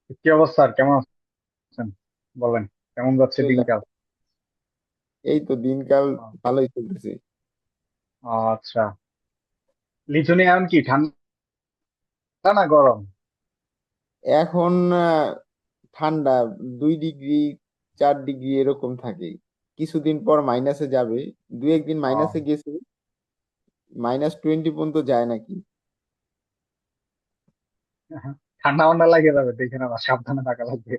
কি অবস্থা? আর কেমন আছেন? বলেন, কেমন যাচ্ছে আলহামদুলিল্লাহ। দিনকাল? এই তো দিনকাল আহ, ভালোই চলতেছে। আচ্ছা। লিথুনি এখন কি ঠান্ডা না গরম? এখন ঠান্ডা 2 ডিগ্রি 4 ডিগ্রি এরকম থাকে। কিছুদিন পর মাইনাসে যাবে। দু একদিন আহ, মাইনাসে গেছে, -20 পর্যন্ত যায় নাকি। ঠান্ডা মান্ডা লাগে যাবে, দেখে না, সাবধানে থাকা লাগবে।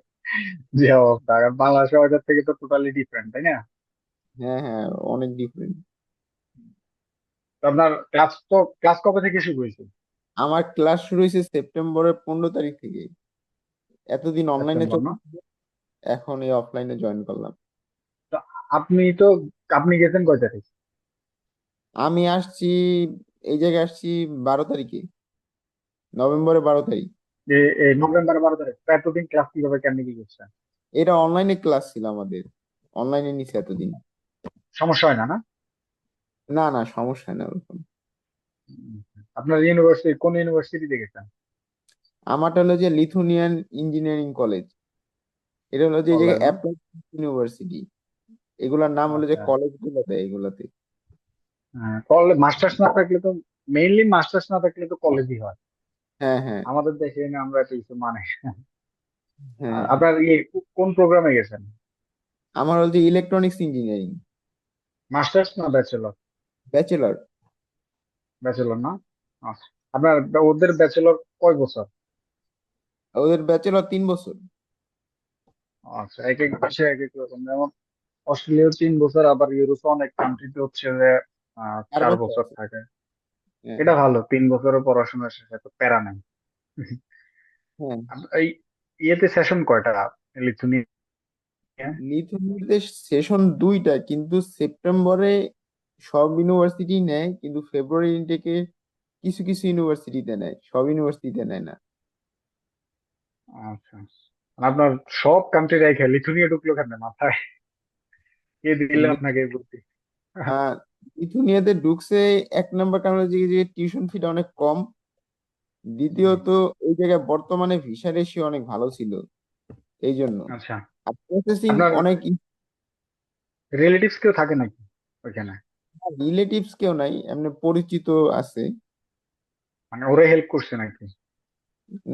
যে অবস্থা, কারণ বাংলাদেশের ওয়েদার থেকে তো টোটালি ডিফারেন্ট, তাই না? হ্যাঁ হ্যাঁ, অনেক ডিফারেন্ট। তো আপনার ক্লাস কবে থেকে শুরু হয়েছে? আমার ক্লাস শুরু হয়েছে সেপ্টেম্বরের 15 তারিখ থেকে। এতদিন অনলাইনে সেপ্টেম্বর না? চলছে, এখন এই অফলাইনে জয়েন করলাম। তো আপনি তো আপনি গেছেন কয় তারিখ? আমি আসছি, এই জায়গায় আসছি 12 তারিখে, নভেম্বরের 12 তারিখ। এই নভেম্বর 12 তারিখ। তো এতদিন ক্লাস কিভাবে, কেমনি কি করছেন? এটা অনলাইনে ক্লাস ছিল আমাদের, অনলাইনে নিছে এতদিন। সমস্যা হয় না না? না না, সমস্যা নেই ওরকম। উম, আপনার ইউনিভার্সিটি কোন ইউনিভার্সিটিতে গেছেন? আমারটা হলো যে লিথুনিয়ান ইঞ্জিনিয়ারিং কলেজ। এটা হলো যে এই কলেজ জায়গায় না? Applied university. এগুলার নাম হলো যে আচ্ছা। কলেজ গুলো দেয় এগুলাতে। কলেজ মাস্টার্স না থাকলে তো, মেইনলি মাস্টার্স না থাকলে তো কলেজই হয় হ্যাঁ হ্যাঁ আমাদের দেশে। না আমরা এত কিছু মানে। আর হ্যাঁ। আপনার কোন প্রোগ্রামে গেছেন? আমার হলো যে ইলেকট্রনিক্স ইঞ্জিনিয়ারিং, মাস্টার্স না ব্যাচেলর? ব্যাচেলর। ব্যাচেলর না? আচ্ছা। আপনার ওদের ব্যাচেলর কয় বছর? ওদের ব্যাচেলর 3 বছর। আচ্ছা, এক এক দেশে এক এক রকম। যেমন অস্ট্রেলিয়াও 3 বছর, আবার ইউরোপে অনেক কান্ট্রিতে হচ্ছে যে 4 বছর 4 বছর আছে। থাকে। হ্যাঁ এটা ভালো, 3 বছরের পড়াশোনা শেষে তো প্যারা নেই। হ্যাঁ। এই ইয়েতে সেশন কয়টা লিথুনিয়া? লিথুনিয়াতে সেশন 2টা, কিন্তু সেপ্টেম্বরে সব ইউনিভার্সিটি নেয়, কিন্তু ফেব্রুয়ারি ইনটেকে কিছু কিছু ইউনিভার্সিটিতে নেয়, সব ইউনিভার্সিটিতে নেয় না। আচ্ছা। আর আপনার সব কান্ট্রি রেখে লিথুনিয়া ঢুকলো কেন মাথায়? কে দিল আপনাকে এই বুদ্ধি? আহ লিথুনিয়াতে ঢুকছে, 1 নম্বর কারণ হচ্ছে যে টিউশন ফিটা অনেক কম। হুম, দ্বিতীয়ত এই জায়গায় বর্তমানে ভিসা রেশিও অনেক ভালো ছিল, এই জন্য। আচ্ছা। আর প্রসেসিং আপনার অনেক। রিলেটিভস কেউ থাকে নাকি ওইখানে? রিলেটিভস কেউ নাই, এমনি পরিচিত আছে। মানে ওরা হেল্প করছে নাকি?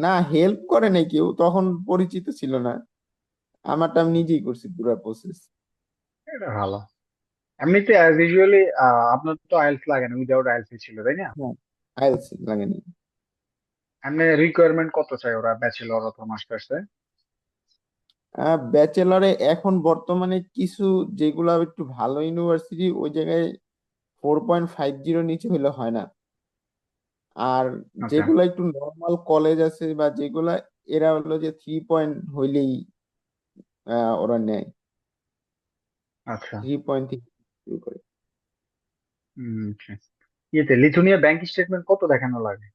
না, হেল্প করে নাই কেউ, তখন পরিচিত ছিল না। আমারটা আমি নিজেই করছি পুরো প্রসেস। এটা ভালো। এমনিতে অ্যাজ ইউজুয়ালি আপনার তো আইএলটিএস লাগে না, উইদাউট আইএলটিএস ছিল, তাই না? হ্যাঁ, আইএলটিএস লাগেনি। এমনি রিকোয়ারমেন্ট কত চাই ওরা ব্যাচেলর অথবা মাস্টার্সে? ব্যাচেলরে এখন বর্তমানে কিছু, যেগুলো একটু ভালো ইউনিভার্সিটি, ওই জায়গায় 4.50 নিচে হলে হয় না। আর আচ্ছা যেগুলা একটু নর্মাল কলেজ আছে বা যেগুলা, এরা হলো যে 3 পয়েন্ট হইলেই ওরা নেয়। আচ্ছা। 3 পয়েন্ট থেকে শুরু করে। আচ্ছা। ইয়েতে লিথুনিয়া ব্যাংক স্টেটমেন্ট কত দেখানো লাগে?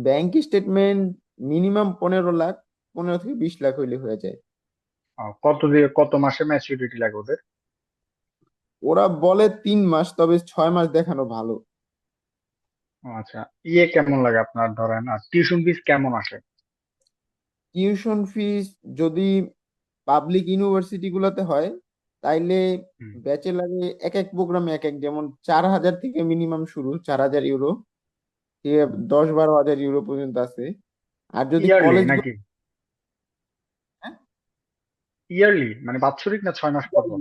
ব্যাংক স্টেটমেন্ট মিনিমাম 15 লাখ, 15 থেকে 20 লাখ হইলে হয়ে যায়। কত দিয়ে কত মাসে ম্যাচুরিটি লাগে ওদের? ওরা বলে 3 মাস, তবে 6 মাস দেখানো ভালো। আচ্ছা। কেমন লাগে আপনার, ধরেন আর টিউশন ফিস কেমন আসে? টিউশন ফিস যদি পাবলিক ইউনিভার্সিটি গুলোতে হয়, তাইলে হুম। ব্যাচেলারে এক এক প্রোগ্রামে এক এক, যেমন 4,000 থেকে মিনিমাম শুরু, 4,000 ইউরো থেকে হুম। 10-12 হাজার ইউরো পর্যন্ত আছে। আর যদি ইয়ারলি কলেজ, নাকি? ইয়ারলি মানে বাৎসরিক না 6 মাস পর পর?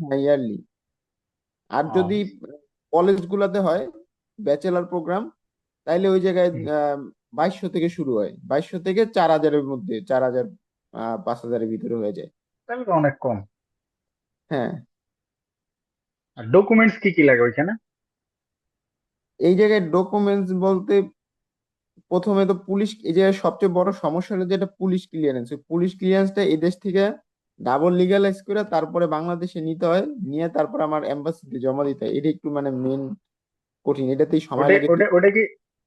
হ্যাঁ ইয়ারলি। আর ও। যদি কলেজ গুলাতে হয় ব্যাচেলার প্রোগ্রাম, তাইলে ওই জায়গায় হুম। 2200 থেকে শুরু হয়, 2200 থেকে 4,000-এর মধ্যে, 4,000 5,000-এর ভিতরে হয়ে যায়। তাহলে তো অনেক কম। হ্যাঁ। আর ডকুমেন্টস কি কি লাগে ওইখানে? এই জায়গায় ডকুমেন্টস বলতে, প্রথমে তো পুলিশ, এই জায়গায় সবচেয়ে বড় সমস্যা হলো যেটা পুলিশ ক্লিয়ারেন্স। পুলিশ ক্লিয়ারেন্সটা এদেশ থেকে ডাবল লিগালাইজ করে তারপরে বাংলাদেশে নিতে হয়, নিয়ে তারপর আমার এম্বাসিতে জমা দিতে হয়। এটা একটু মানে মেন কঠিন, এটাতেই সময় ওটা লাগে। ওটা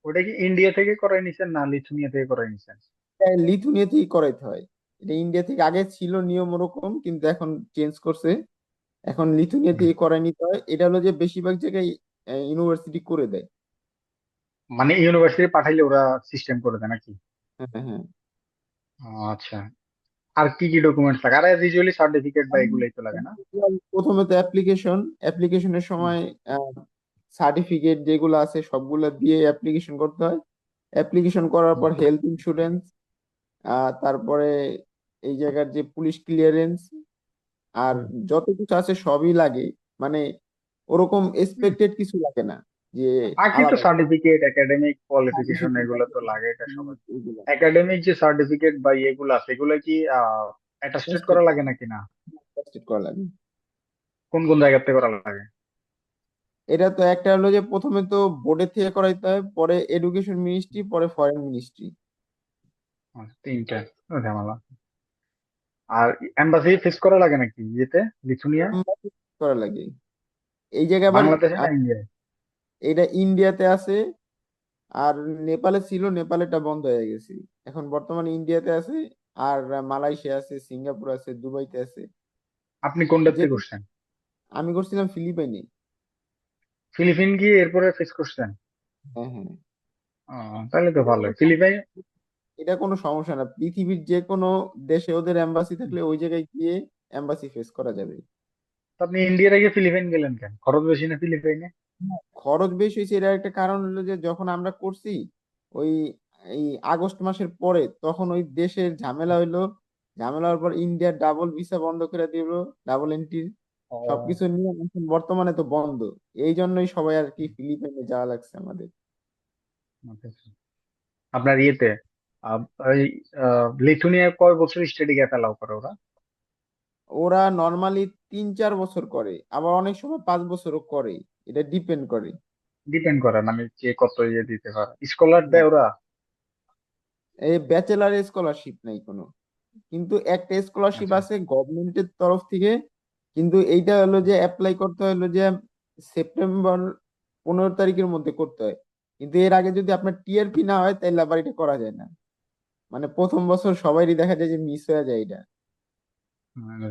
ওটা কি ইন্ডিয়া থেকে করাই নিছেন না লিথুনিয়া থেকে করাই নিছেন? লিথুনিয়াতেই করাইতে হয়। এটা ইন্ডিয়া থেকে আগে ছিল নিয়ম ওরকম, কিন্তু এখন চেঞ্জ করছে। এখন হুম। লিথুনিয়াতেই করাই নিতে হয়। এটা হলো যে বেশিরভাগ জায়গায় ইউনিভার্সিটি করে দেয়। মানে ইউনিভার্সিটি পাঠাইলে ওরা সিস্টেম করে দেয় নাকি? হ্যাঁ হ্যাঁ। আচ্ছা, আর কি কি ডকুমেন্টস লাগে? আর ইউজুয়ালি সার্টিফিকেট বা এগুলাই তো লাগে না? প্রথমে তো অ্যাপ্লিকেশনের হুম, সময় সার্টিফিকেট যেগুলো আছে সবগুলো দিয়ে অ্যাপ্লিকেশন করতে হয়। অ্যাপ্লিকেশন করার হুম, পর হেলথ ইন্স্যুরেন্স, তারপরে এই জায়গার যে পুলিশ ক্লিয়ারেন্স আর হুম, যত কিছু আছে সবই লাগে। মানে ওরকম হুম। এক্সপেক্টেড কিছু লাগে না যে বাকি তো আলাদা সার্টিফিকেট, একাডেমিক কোয়ালিফিকেশন সার্টিফিকেট এগুলো লাগে তো লাগে, এটা সবাই। এগুলো একাডেমিক যে সার্টিফিকেট বা ইয়েগুলো আছে এগুলো কি অ্যাটাস্টেড টেস্টেড করা লাগে নাকি না? টেস্টেড করা লাগে। কোন কোন জায়গাতে করা লাগে? এটা তো একটা হলো যে প্রথমে তো বোর্ডের থেকে করাইতে হয়, পরে এডুকেশন মিনিস্ট্রি, পরে ফরেন মিনিস্ট্রি। তিনটা, ঝামেলা। আর এম্বাসি ফেস করা লাগে নাকি ইয়েতে, লিথুনিয়া? করা লাগে। এই জায়গায় আবার বাংলাদেশে না আহ, ইন্ডিয়ায়? এটা ইন্ডিয়াতে আছে। আর নেপালে ছিল, নেপালেটা বন্ধ হয়ে গেছে। এখন বর্তমানে ইন্ডিয়াতে আছে। আর মালয়েশিয়া আছে, সিঙ্গাপুর আছে, দুবাইতে আছে। আপনি কোনটাতে যে করছেন? আমি করছিলাম ফিলিপাইনে। ফিলিপিন গিয়ে এরপরে ফেস করছেন? হ্যাঁ, হ্যাঁ। তাহলে তো এটা কোনো ভালোই। সমস্যা ফিলিপাইন। এটা কোনো সমস্যা না, পৃথিবীর যে কোনো দেশে ওদের এম্বাসি থাকলে ওই জায়গায় গিয়ে এম্বাসি ফেস করা যাবে। আপনি ইন্ডিয়ার আগে ফিলিপাইন গেলেন কেন? খরচ বেশি না ফিলিপাইনে? খরচ বেশি হয়েছে, এর একটা কারণ হলো যে যখন আমরা করছি ওই এই আগস্ট মাসের পরে, তখন ওই দেশের ঝামেলা হইলো। ঝামেলা হওয়ার পর ইন্ডিয়ার ডাবল ভিসা বন্ধ করে দিল, ডাবল এন্ট্রি ও, সবকিছু নিয়ে এখন বর্তমানে তো বন্ধ। এই জন্যই সবাই আর কি ফিলিপাইনে যাওয়া লাগছে আমাদের। আচ্ছা, আচ্ছা। আপনার ইয়েতে আহ, ওই লিথুনিয়া কয় বছর স্টাডি গ্যাপ অ্যালাউ করে ওরা? ওরা নর্মালি 3-4 বছর করে, আবার অনেক সময় 5 বছরও করে। এটা ডিপেন্ড করে। ডিপেন্ড করে, মানে কে কত ইয়ে দিতে পারে। স্কলার দেয় ওরা? এই ব্যাচেলার স্কলারশিপ নাই কোনো, কিন্তু একটা স্কলারশিপ আচ্ছা। আছে গভর্নমেন্টের তরফ থেকে। কিন্তু এইটা হলো যে অ্যাপ্লাই করতে হলো যে সেপ্টেম্বর 15 তারিখের মধ্যে করতে হয়। কিন্তু এর আগে যদি আপনার টিআরপি না হয় তাহলে আবার এটা করা যায় না। মানে প্রথম বছর সবারই দেখা যায় যে মিস হয়ে যায় এটা।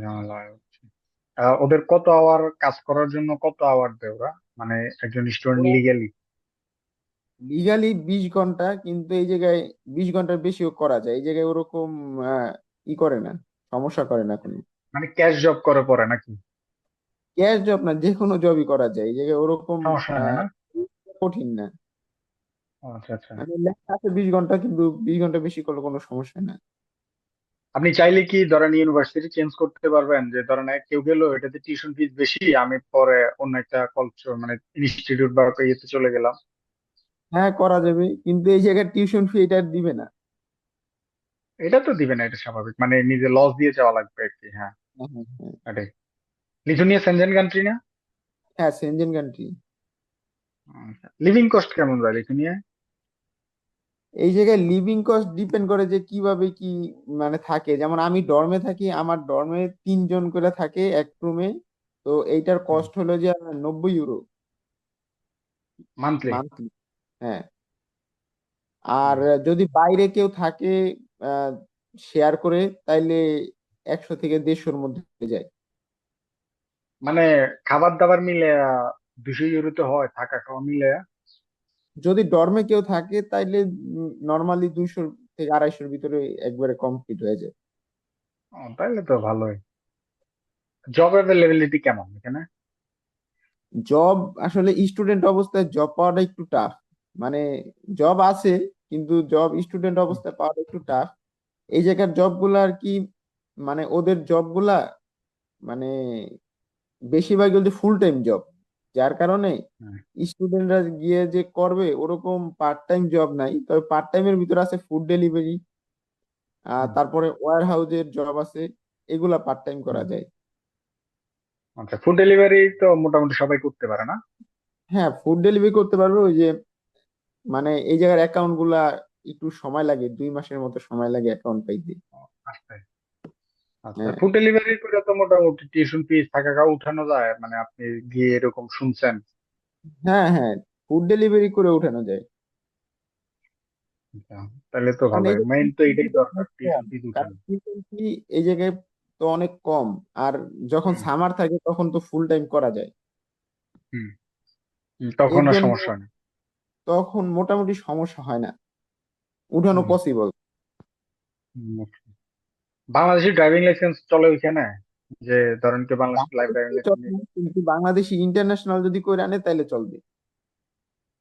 ঝামেলা হয় হচ্ছে। ওদের কত আওয়ার কাজ করার জন্য কত আওয়ার দেয় ওরা, মানে একজন স্টুডেন্ট লিগ্যালি? লিগালি 20 ঘন্টা, কিন্তু এই জায়গায় 20 ঘন্টার বেশিও করা যায়। এই জায়গায় ওরকম আহ, ই করে না, সমস্যা করে না কোনো। মানে ক্যাশ জব করে পরে নাকি? ক্যাশ জব না, যে কোনো জবই করা যায় এই জায়গায় ওরকম সমস্যা হয় না আহ, না? কঠিন না। ও, আচ্ছা, আচ্ছা। মানে লেখা আছে 20 ঘন্টা, কিন্তু 20 ঘন্টা বেশি করলে কোনো সমস্যা না। আপনি চাইলে কি ধরেন ইউনিভার্সিটি চেঞ্জ করতে পারবেন, যে ধরেন কেউ গেলো এটাতে টিউশন ফিস বেশি, আমি পরে অন্য একটা কলেজ মানে ইনস্টিটিউট বা ইয়েতে চলে গেলাম? হ্যাঁ, করা যাবে, কিন্তু এই জায়গায় টিউশন ফি এটা আর দিবে না। এটা তো দিবে না, এটা স্বাভাবিক, মানে নিজে লস দিয়ে যাওয়া লাগবে আর কি, হ্যাঁ। হ্যাঁ, হ্যাঁ, হ্যাঁ। এটাই। লিথুনিয়া সেনজেন কান্ট্রি না? হ্যাঁ, সেনজেন কান্ট্রি। লিভিং কস্ট কেমন যায় লিথুনিয়ায়? এই জায়গায় লিভিং কস্ট ডিপেন্ড করে যে কিভাবে কি মানে থাকে। যেমন আমি ডর্মে থাকি, আমার ডর্মে 3 জন করে থাকে এক রুমে। তো এইটার কস্ট হলো যে 90 ইউরো মান্থলি? মান্থলি। হ্যাঁ। আর যদি বাইরে কেউ থাকে শেয়ার করে, তাইলে 100 থেকে 150-র মধ্যে যায়। মানে খাবার দাবার মিলে 200 ইউরোতে হয়, থাকা খাওয়া মিলে? যদি ডর্মে কেউ থাকে তাইলে নর্মালি 200 থেকে 250-র ভিতরে একবারে কমপ্লিট হয়ে যায়। তাহলে তো ভালোই। জব অ্যাভেলেবিলিটি কেমন এখানে? জব আসলে স্টুডেন্ট অবস্থায় জব পাওয়াটা একটু টাফ। মানে জব আছে, কিন্তু জব স্টুডেন্ট হুম, অবস্থায় পাওয়াটা একটু টাফ। এই জায়গার জব গুলা আর কি, মানে ওদের জব গুলা মানে বেশিরভাগ যদি ফুল টাইম জব, যার কারণে হুম, স্টুডেন্টরা গিয়ে যে করবে ওরকম পার্ট টাইম জব নাই। তবে পার্ট টাইমের ভিতরে আছে ফুড ডেলিভারি, হুম, তারপরে ওয়্যার হাউজের জব আছে। এগুলা পার্ট টাইম করা হুম। যায়। আচ্ছা, ফুড ডেলিভারি তো মোটামুটি সবাই করতে পারে না? হ্যাঁ, ফুড ডেলিভারি করতে পারবে। ওই যে মানে এই জায়গার অ্যাকাউন্ট গুলা একটু সময় লাগে, 2 মাসের মতো সময় লাগে অ্যাকাউন্ট পাইতে। আচ্ছা, আচ্ছা। হ্যাঁ, ফুড ডেলিভারি করে তো মোটামুটি টিউশন ফিস থাকা খাওয়া উঠানো যায়, মানে আপনি গিয়ে এরকম শুনছেন? হ্যাঁ, হ্যাঁ, ফুড ডেলিভারি করে উঠানো যায়। আচ্ছা, তাহলে তো কারণ এই ভালোই, যে মেইন তো tuition এটাই fee দরকার, অনেক টিউশন কম। ফিস কারণ উঠানো। tuition fee এই জায়গায় তো অনেক কম। আর যখন হুম, সামার থাকে তখন তো ফুল টাইম করা যায়। হুম, তখন এর আর জন্য সমস্যা নেই। তখন মোটামুটি সমস্যা হয় না, উঠানো হুম, পসিবল। হুম। বাংলাদেশের ড্রাইভিং লাইসেন্স চলে ওইখানে, যে ধরেন কেউ বাংলাদেশ লাইভ ড্রাইভিং বাংলাদেশে লাইসেন্স চলবে নিয়ে। না, কিন্তু বাংলাদেশি ইন্টারন্যাশনাল যদি করে আনে তাহলে চলবে।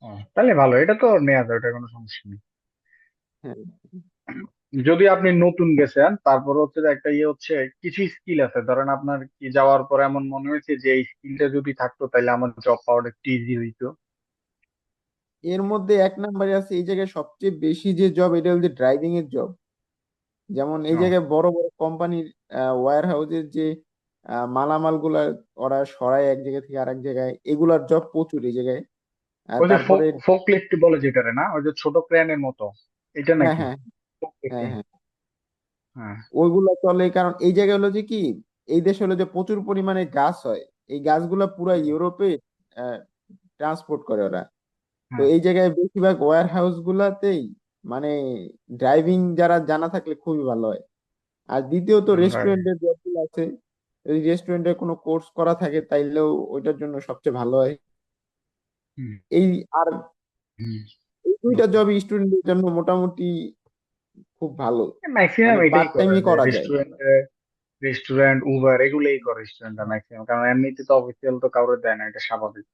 ও, তাহলে ভালো, এটা তো নেওয়া যায়, এটা কোনো সমস্যা নেই। হ্যাঁ, যদি আপনি নতুন গেছেন, তারপর হচ্ছে যে একটা ইয়ে হচ্ছে, কিছু স্কিল আছে, ধরেন আপনার কি যাওয়ার পর এমন মনে হয়েছে যে এই স্কিলটা যদি থাকতো তাহলে আমার জব পাওয়াটা একটু ইজি হইতো। এর মধ্যে এক নাম্বারে আছে এই জায়গায় সবচেয়ে বেশি যে জব, এটা হচ্ছে ড্রাইভিং এর জব। যেমন এই ও, জায়গায় বড় বড় কোম্পানির ওয়্যার হাউসের যে মালামাল গুলা ওরা সরায় এক জায়গা থেকে আরেক জায়গায়, এগুলার জব প্রচুর এই জায়গায়। ওই যে তারপরে ফোক লিফট বলে যেটারে না, ওই যে ছোট ক্রেনের মতো, এটা হ্যাঁ নাকি? হ্যাঁ ফোক হ্যাঁ লিফটিং। হ্যাঁ, হ্যাঁ। ওইগুলা চলে কারণ এই জায়গায় হলো যে কি, এই দেশে হলো যে প্রচুর পরিমাণে গাছ হয়। এই গাছগুলা পুরা ইউরোপে ট্রান্সপোর্ট করে ওরা। তো হ্যাঁ। এই জায়গায় বেশিরভাগ ওয়্যার হাউস গুলাতেই মানে ড্রাইভিং যারা জানা থাকলে খুবই ভালো হয়। আর দ্বিতীয়ত right. রেস্টুরেন্টের জবগুলো আছে, যদি রেস্টুরেন্টে কোনো কোর্স করা থাকে তাইলেও ওইটার জন্য সবচেয়ে ভালো হয়। হুম। এই আর হুম। এই দুইটা বুঝছি। জবই স্টুডেন্টদের জন্য মোটামুটি খুব ভালো, ম্যাক্সিমাম মানে এটাই পার্ট করে, টাইমে যে করা যায়। রেস্টুরেন্ট উবার এগুলোই করে স্টুডেন্টরা ম্যাক্সিমাম, কারণ এমনিতে তো অফিসিয়াল তো কাউরে দেয় না, এটা স্বাভাবিক।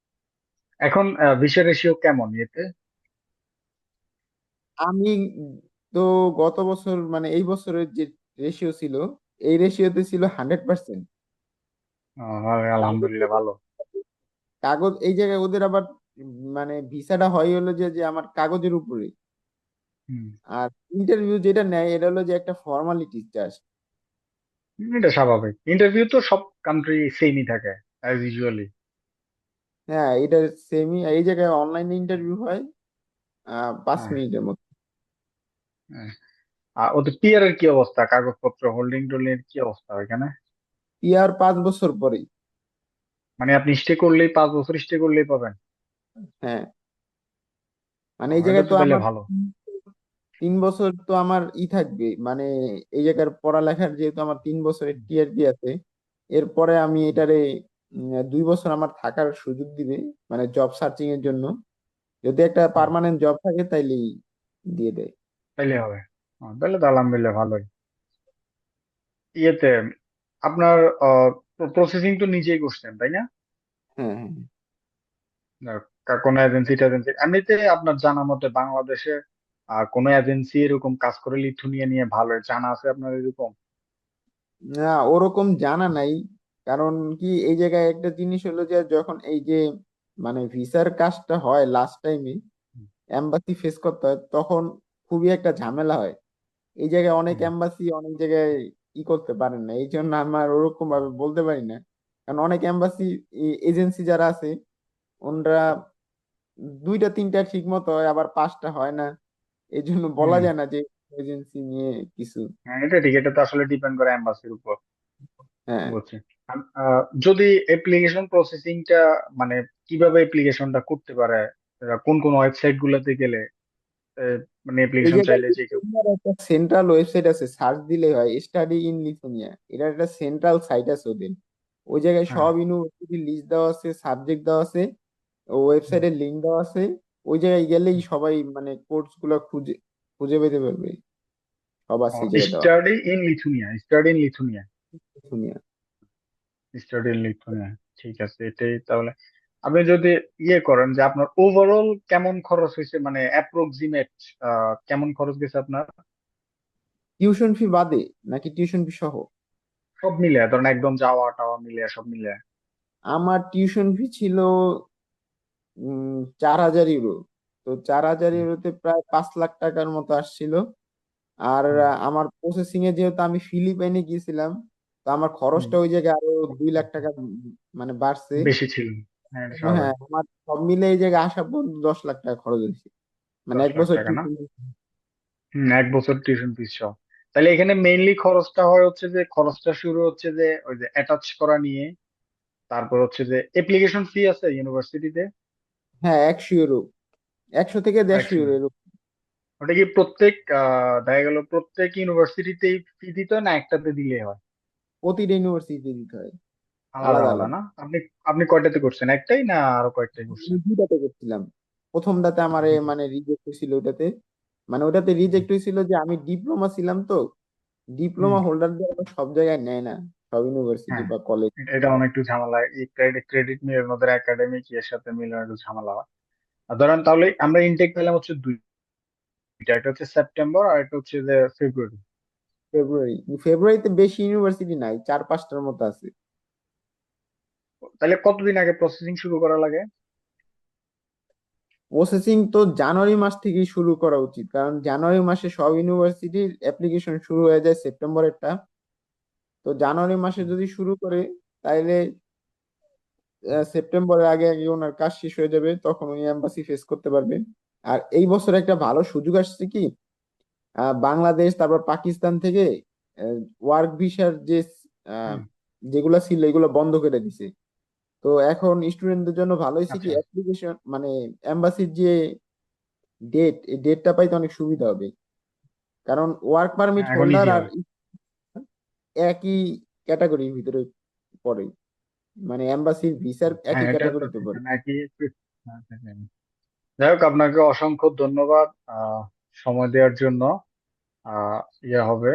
এখন ভিসা রেশিও কেমন ইয়েতে? আমি তো গত বছর মানে এই বছরের যে রেশিও ছিল, এই রেশিওতে ছিল 100%। আলহামদুলিল্লাহ, ভালো। কাগজ এই জায়গায় ওদের আবার মানে ভিসাটা হয় হলো যে যে আমার কাগজের উপরে। হুম। আর ইন্টারভিউ যেটা নেয় এটা হলো যে একটা ফর্মালিটি জাস্ট। এটা স্বাভাবিক, ইন্টারভিউ তো সব কান্ট্রি সেমই থাকে অ্যাজ ইউজুয়ালি। হ্যাঁ, এটা সেমি এই জায়গায় অনলাইনে ইন্টারভিউ হয় 5 মিনিটের মতো। হ্যাঁ। আর ওদের পিআর এর কি অবস্থা, কাগজপত্র হোল্ডিং টোল্ডিং এর কি অবস্থা ওইখানে? ইয়ার 5 বছর পরেই। মানে আপনি স্টে করলেই 5 বছর স্টে করলেই পাবেন? হ্যাঁ, মানে এই এটা জায়গায় তো তো তাহলে আমার ভালো। 3 বছর তো আমার থাকবে, মানে এই জায়গার পড়ালেখার যেহেতু আমার 3 বছরের টিআরপি আছে। এরপরে আমি এটারে 2 বছর আমার থাকার সুযোগ দিবে, মানে জব সার্চিং এর জন্য। যদি একটা হুম। পার্মানেন্ট জব থাকে তাইলেই দিয়ে দেয়। তাইলে হবে। তাহলে তো আলহামদুলিল্লাহ ভালোই। ইয়েতে আপনার প্রসেসিং তো নিজেই করছেন তাই না? হ্যাঁ হ্যাঁ। কোনো এজেন্সি টেজেন্সি এমনিতে আপনার জানা মতে বাংলাদেশে কোনো এজেন্সি এরকম কাজ করে লিথুনিয়া নিয়ে ভালো জানা আছে আপনার এরকম? না, ওরকম জানা নাই। কারণ কি এই জায়গায় একটা জিনিস হলো যে যখন এই যে মানে ভিসার কাজটা হয় লাস্ট টাইমে, হুম। এম্বাসি ফেস করতে হয় তখন খুবই একটা ঝামেলা হয়। এই জায়গায় অনেক হুম। এম্বাসি অনেক জায়গায় করতে পারেন না, এই জন্য আমার ওরকম ভাবে বলতে পারি না। কারণ অনেক এম্বাসি এজেন্সি যারা আছে ওনরা দুইটা তিনটা ঠিক মতো হয়, আবার পাঁচটা হয় না। এই জন্য বলা হুম। যায় না যে এজেন্সি নিয়ে কিছু। হ্যাঁ, এটা ঠিক, এটা তো আসলে ডিপেন্ড করে এম্বাসির উপর। হ্যাঁ, বুঝছি। যদি অ্যাপ্লিকেশন প্রসেসিংটা মানে কিভাবে অ্যাপ্লিকেশনটা করতে পারে, কোন কোন ওয়েবসাইট গুলোতে গেলে মানে এই অ্যাপ্লিকেশন জায়গায় চাইলে যে কেউ? একটা সেন্ট্রাল ওয়েবসাইট আছে, সার্চ দিলে হয় স্টাডি ইন লিথুনিয়া। এটা একটা সেন্ট্রাল সাইট আছে ওদের। ওই জায়গায় হ্যাঁ। সব ইউনিভার্সিটি লিস্ট দেওয়া আছে, সাবজেক্ট দেওয়া আছে, হুম। ওয়েবসাইটের লিঙ্ক দেওয়া আছে। ওই জায়গায় গেলেই সবাই মানে কোর্স গুলো খুঁজে খুঁজে পেতে পারবে। সব আছে এই জায়গায় দেওয়া। Study in Lithuania. Lithuania. Study in Lithuania. ঠিক আছে, এটাই তাহলে। আপনি যদি ইয়ে করেন যে আপনার ওভারঅল কেমন খরচ হয়েছে, মানে অ্যাপ্রক্সিমেট কেমন খরচ গেছে আপনার? টিউশন ফি বাদে নাকি টিউশন ফি সহ? সব মিলে ধরেন একদম যাওয়া টাওয়া মিলে সব মিলে। আমার টিউশন ফি ছিল 4,000 ইউরো। তো 4,000 ইউরোতে প্রায় 5 লাখ টাকার মতো আসছিল। আর হুম। আমার প্রসেসিং এ যেহেতু আমি ফিলিপাইনে গিয়েছিলাম, তো আমার হুম। খরচটা ওই জায়গায় আরো 2 লাখ টাকা মানে বাড়ছে। বেশি ছিল। হ্যাঁ, এটা স্বাভাবিক। হ্যাঁ, আমার সব মিলে এই জায়গায় আসা পর্যন্ত 10 লাখ টাকা খরচ হয়েছে, মানে 10 লাখ এক বছর টাকা না? টিউশন। হুম, 1 বছর টিউশন ফিস সহ। তাহলে এখানে মেইনলি খরচটা হয় হচ্ছে যে, খরচটা শুরু হচ্ছে যে ওই যে অ্যাটাচ করা নিয়ে, তারপর হচ্ছে যে অ্যাপ্লিকেশন ফি আছে ইউনিভার্সিটিতে। হ্যাঁ, 100 ইউরো, 100 থেকে 150 ইউরো এরকম। ওটা কি প্রত্যেক দেখা গেল প্রত্যেক ইউনিভার্সিটিতেই ফি দিতে হয়, না একটাতে দিলে হয়? প্রতিটা ইউনিভার্সিটিতে দিতে হয়, আলাদা আলাদা আলাদা আলাদা। না? আপনি আপনি কয়টাতে করছেন, একটাই না আরো কয়েকটাই আমি করছেন? 2টাতে করছিলাম। প্রথমটাতে আমার দুইটা। মানে রিজেক্ট হয়েছিল ওটাতে। মানে ওটাতে রিজেক্ট হয়েছিল যে আমি ডিপ্লোমা ছিলাম তো, হুম। ডিপ্লোমা হোল্ডারদের সব জায়গায় নেয় না, সব ইউনিভার্সিটি হ্যাঁ, বা কলেজ। এটা অনেক একটু ঝামেলা, এই ক্রেডিট ক্রেডিট নিয়ে ওদের একাডেমিক এর সাথে মিলানো একটু ঝামেলা হয়। আর ধরেন তাহলে আমরা ইনটেক পেলাম হচ্ছে দুইটা, একটা হচ্ছে সেপ্টেম্বর আর একটা হচ্ছে যে ফেব্রুয়ারি। ফেব্রুয়ারিতে বেশি ইউনিভার্সিটি নাই, 4-5টার মতো আছে। তাহলে কতদিন আগে প্রসেসিং শুরু করা লাগে? প্রসেসিং তো জানুয়ারি মাস থেকেই শুরু করা উচিত, কারণ জানুয়ারি মাসে সব ইউনিভার্সিটির অ্যাপ্লিকেশন শুরু হয়ে যায় সেপ্টেম্বরেরটা। তো জানুয়ারি মাসে যদি শুরু করে, তাইলে সেপ্টেম্বরের আগে আগে ওনার কাজ শেষ হয়ে যাবে, তখন উনি এম্বাসি ফেস করতে পারবে। আর এই বছর একটা ভালো সুযোগ আসছে কি, বাংলাদেশ তারপর পাকিস্তান থেকে ওয়ার্ক ভিসার যে আহ, হুম। যেগুলা ছিল এগুলো বন্ধ করে দিছে। তো এখন স্টুডেন্টদের জন্য ভালো হয়েছে কি, আচ্ছা। অ্যাপ্লিকেশন মানে এম্বাসির যে ডেট, এই ডেটটা পাইতে অনেক সুবিধা হবে। কারণ ওয়ার্ক পারমিট হ্যাঁ, এখন হোল্ডার ইজি আর হবে। একই ক্যাটাগরির ভিতরে পড়ে, মানে এম্বাসির ভিসার হ্যাঁ, একই এটা তো ক্যাটাগরিতে ঠিক, পড়ে। নাকি? হ্যাঁ, হ্যাঁ, হ্যাঁ। যাই হোক, আপনাকে অসংখ্য ধন্যবাদ সময় দেওয়ার জন্য। ইয়ে হবে,